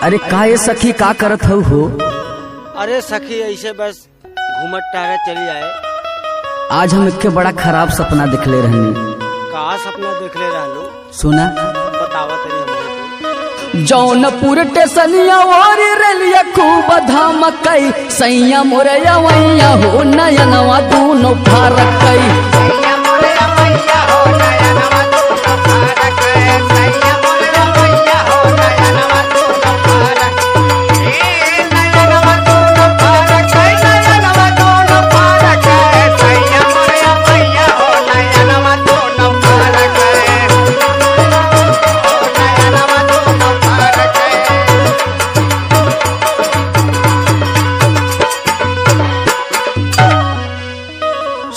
अरे का ये सखी का करत हऊ हो? अरे सखी ऐसे बस घूमत टहरत चली आए। आज हम एक बड़ा खराब सपना दिखले रहनी। का सपना देख ले रहलू? सुना बतावा तनी हमरे। जौनपुर टेसनिया और रेलिया खूब धमकई सैया मोरया वैया हो नयनवा दोनों फरकई।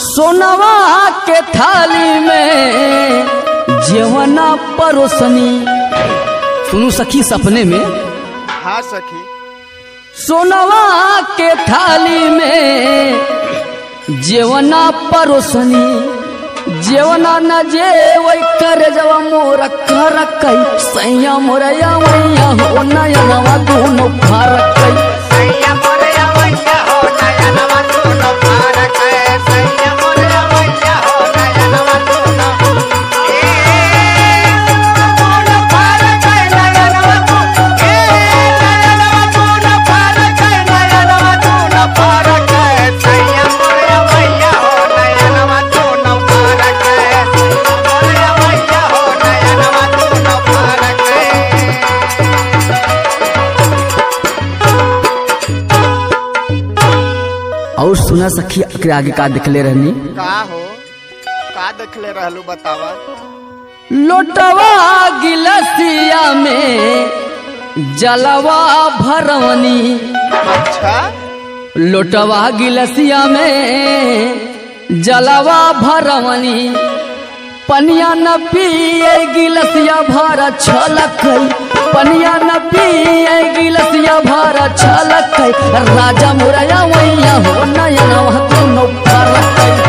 सोनवा के थाली में जेवना परोसनी। सुनो सखी सपने में। हाँ सखी। सोनवा के थाली में जेवना परोसनी जेवना न जेवई कर जवा मोर करकई सैया मोरया वैया हो नयनवा दोनों फरकई। सैया मोरया वैया हो नयनवा दोनों फरकई। सैया मोरया वैया हो नयनवा दोनों और सुना सखी के आगे का दिखले रहनी। का हो का देखले रहलू बतावा। लोटवा गिलसिया में जलवा भरवनी। अच्छा। लोटवा गिलसिया में जलवा भरवनी पनिया न पिए गिलसिया भर छलकई। पनिया न पिए गिलसिया भर छलकई राजा मोरया वैया हो नयनवा दोनों फरकई।